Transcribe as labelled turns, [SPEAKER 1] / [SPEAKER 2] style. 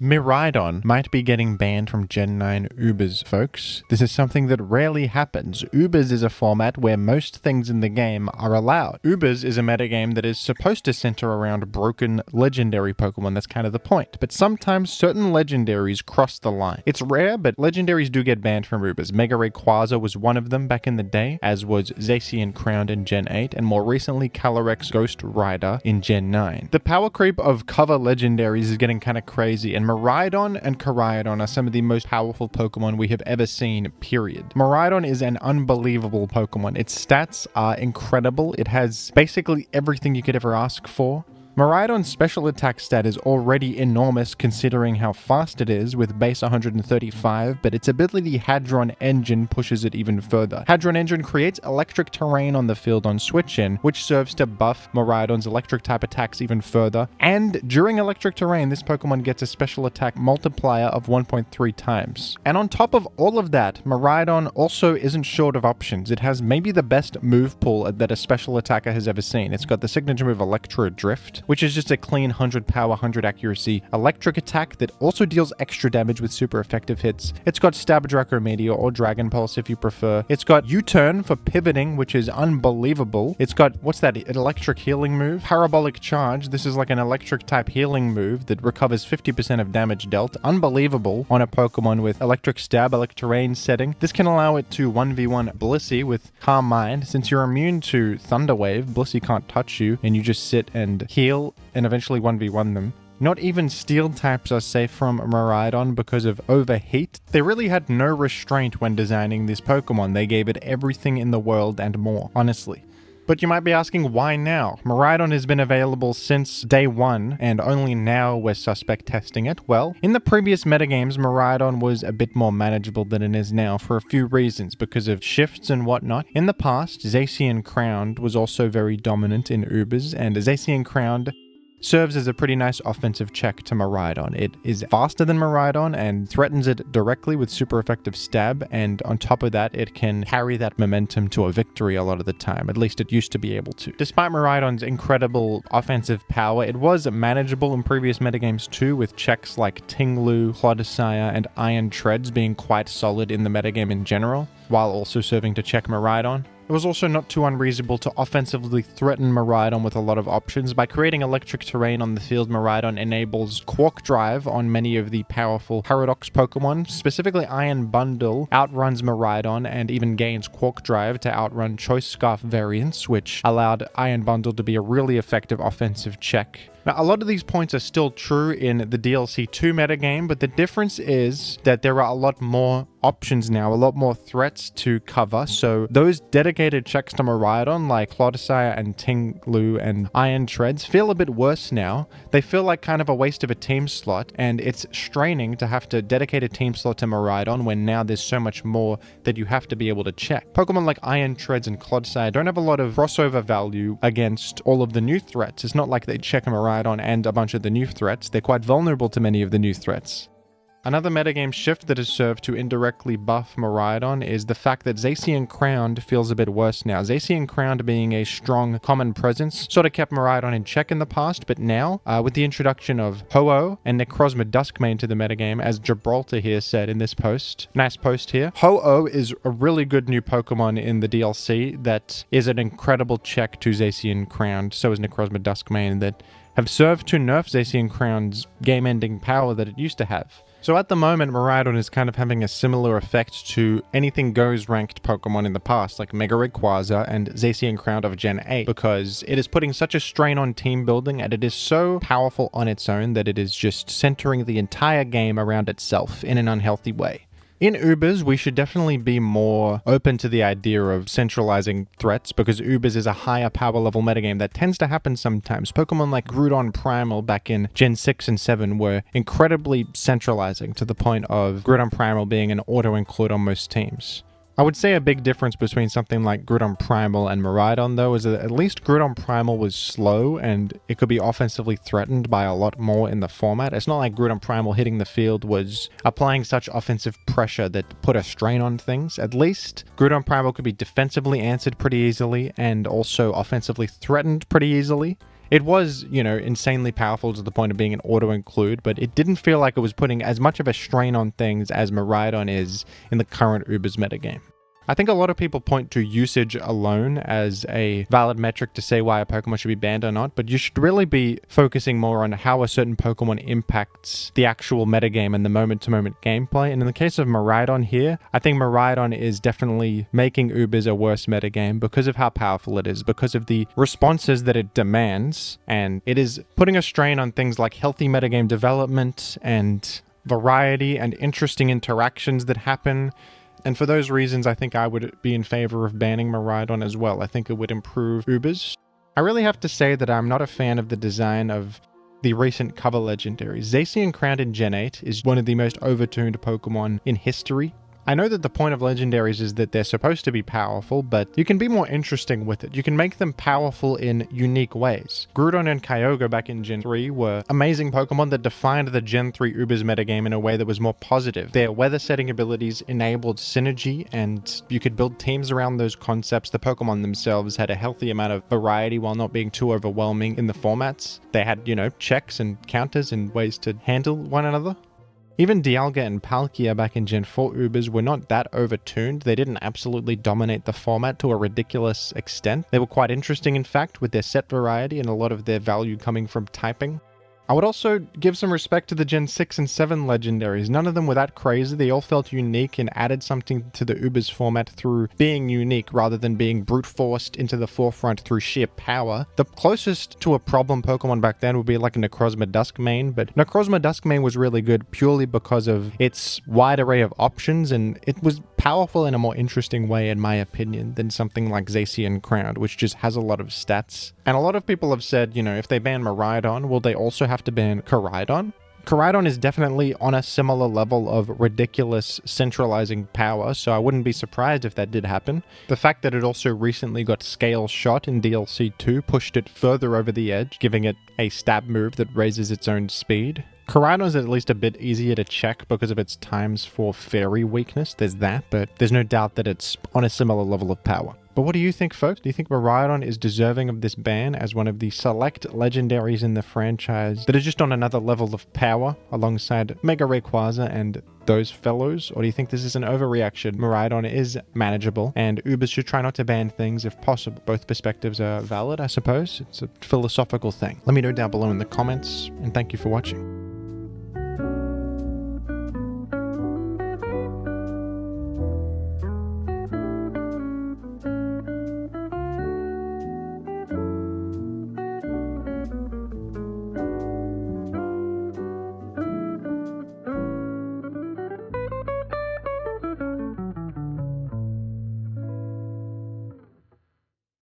[SPEAKER 1] Miraidon might be getting banned from Gen 9 Ubers, folks. This is something that rarely happens. Ubers is a format where most things in the game are allowed. Ubers is a metagame that is supposed to center around broken legendary Pokemon, that's kind of the point. But sometimes certain legendaries cross the line. It's rare, but legendaries do get banned from Ubers. Mega Rayquaza was one of them back in the day, as was Zacian Crowned in Gen 8, and more recently Calyrex Ghost Rider in Gen 9. The power creep of cover legendaries is getting kind of crazy, and Miraidon and Koraidon are some of the most powerful Pokemon we have ever seen, period. Miraidon is an unbelievable Pokemon. Its stats are incredible. It has basically everything you could ever ask for. Miraidon's special attack stat is already enormous considering how fast it is with base 135, but its ability Hadron Engine pushes it even further. Hadron Engine creates electric terrain on the field on switch-in, which serves to buff Miraidon's electric type attacks even further, and during electric terrain, this Pokemon gets a special attack multiplier of 1.3 times. And on top of all of that, Miraidon also isn't short of options. It has maybe the best move pool that a special attacker has ever seen. It's got the signature move Electro Drift, which is just a clean 100 power, 100 accuracy electric attack that also deals extra damage with super effective hits. It's got Stab, Draco Meteor, or Dragon Pulse if you prefer. It's got U-Turn for pivoting, which is unbelievable. It's got, what's that, an electric healing move? Parabolic Charge. This is like an electric type healing move that recovers 50% of damage dealt. Unbelievable on a Pokemon with Electric Stab, Electric Rain setting. This can allow it to 1v1 Blissey with Calm Mind. Since you're immune to Thunder Wave, Blissey can't touch you, and you just sit and heal and eventually 1v1 them. Not even steel types are safe from Miraidon because of overheat. They really had no restraint when designing this Pokemon. They gave it everything in the world and more, honestly. But you might be asking, why now? Miraidon has been available since day one, and only now we're suspect testing it. Well, in the previous metagames, Miraidon was a bit more manageable than it is now for a few reasons, because of shifts and whatnot. In the past, Zacian Crowned was also very dominant in Ubers, and Zacian Crowned serves as a pretty nice offensive check to Miraidon. It is faster than Miraidon and threatens it directly with super effective stab, and on top of that, it can carry that momentum to a victory a lot of the time. At least it used to be able to. Despite Miraidon's incredible offensive power, it was manageable in previous metagames too, with checks like Tinglu, Clodicea, and Iron Treads being quite solid in the metagame in general, while also serving to check Miraidon. It was also not too unreasonable to offensively threaten Miraidon with a lot of options. By creating electric terrain on the field, Miraidon enables Quark Drive on many of the powerful Paradox Pokemon. Specifically, Iron Bundle outruns Miraidon and even gains Quark Drive to outrun Choice Scarf variants, which allowed Iron Bundle to be a really effective offensive check. Now, a lot of these points are still true in the DLC 2 metagame, but the difference is that there are a lot more options now, a lot more threats to cover. So those dedicated checks to Miraidon, like Clodicea and Tinglu and Iron Treads, feel a bit worse now. They feel like kind of a waste of a team slot, and it's straining to have to dedicate a team slot to Miraidon when now there's so much more that you have to be able to check. Pokemon like Iron Treads and Clodicea don't have a lot of crossover value against all of the new threats. It's not like they check Miraidon and a bunch of the new threats. They're quite vulnerable to many of the new threats. Another metagame shift that has served to indirectly buff Miraidon is the fact that Zacian Crowned feels a bit worse now. Zacian Crowned, being a strong common presence, sort of kept Miraidon in check in the past, but now, with the introduction of Ho-Oh and Necrozma Duskmane to the metagame, as Gibraltar here said in this post, nice post here, Ho-Oh is a really good new Pokemon in the DLC that is an incredible check to Zacian Crowned, so is Necrozma Duskmane, that have served to nerf Zacian Crowned's game-ending power that it used to have. So at the moment, Miraidon is kind of having a similar effect to Anything Goes ranked Pokemon in the past, like Mega Rayquaza and Zacian Crowned of Gen 8, because it is putting such a strain on team building, and it is so powerful on its own that it is just centering the entire game around itself in an unhealthy way. In Ubers, we should definitely be more open to the idea of centralizing threats, because Ubers is a higher power level metagame that tends to happen sometimes. Pokemon like Groudon Primal back in Gen 6 and 7 were incredibly centralizing, to the point of Groudon Primal being an auto-include on most teams. I would say a big difference between something like Groudon Primal and Miraidon, though, is that at least Groudon Primal was slow and it could be offensively threatened by a lot more in the format. It's not like Groudon Primal hitting the field was applying such offensive pressure that put a strain on things. At least Groudon Primal could be defensively answered pretty easily and also offensively threatened pretty easily. It was, you know, insanely powerful to the point of being an auto-include, but it didn't feel like it was putting as much of a strain on things as Miraidon is in the current Ubers metagame. I think a lot of people point to usage alone as a valid metric to say why a Pokemon should be banned or not, but you should really be focusing more on how a certain Pokemon impacts the actual metagame and the moment-to-moment gameplay. And in the case of Miraidon here, I think Miraidon is definitely making Ubers a worse metagame because of how powerful it is, because of the responses that it demands, and it is putting a strain on things like healthy metagame development and variety and interesting interactions that happen. And for those reasons, I think I would be in favor of banning Miraidon as well. I think it would improve Ubers. I really have to say that I'm not a fan of the design of the recent cover legendaries. Zacian Crowned in Gen 8 is one of the most overtuned Pokemon in history. I know that the point of legendaries is that they're supposed to be powerful, but you can be more interesting with it. You can make them powerful in unique ways. Groudon and Kyogre back in Gen 3 were amazing Pokemon that defined the Gen 3 Ubers metagame in a way that was more positive. Their weather setting abilities enabled synergy, and you could build teams around those concepts. The Pokemon themselves had a healthy amount of variety while not being too overwhelming in the formats. They had, you know, checks and counters and ways to handle one another. Even Dialga and Palkia back in Gen 4 Ubers were not that overtuned. They didn't absolutely dominate the format to a ridiculous extent. They were quite interesting, in fact, with their set variety and a lot of their value coming from typing. I would also give some respect to the Gen 6 and 7 legendaries. None of them were that crazy. They all felt unique and added something to the Ubers format through being unique rather than being brute forced into the forefront through sheer power. The closest to a problem Pokemon back then would be like a Necrozma Duskmane, but Necrozma Duskmane was really good purely because of its wide array of options, and it was powerful in a more interesting way, in my opinion, than something like Zacian Crowned, which just has a lot of stats. And a lot of people have said, you know, if they ban Miraidon, will they also have to ban Koraidon? Koraidon is definitely on a similar level of ridiculous centralizing power, so I wouldn't be surprised if that did happen. The fact that it also recently got Scale Shot in DLC 2 pushed it further over the edge, giving it a stab move that raises its own speed. Koraidon is at least a bit easier to check because of its times for fairy weakness. There's that, but there's no doubt that it's on a similar level of power. But what do you think, folks? Do you think Miraidon is deserving of this ban as one of the select legendaries in the franchise that is just on another level of power alongside Mega Rayquaza and those fellows? Or do you think this is an overreaction? Miraidon is manageable and Ubers should try not to ban things if possible. Both perspectives are valid, I suppose. It's a philosophical thing. Let me know down below in the comments, and thank you for watching.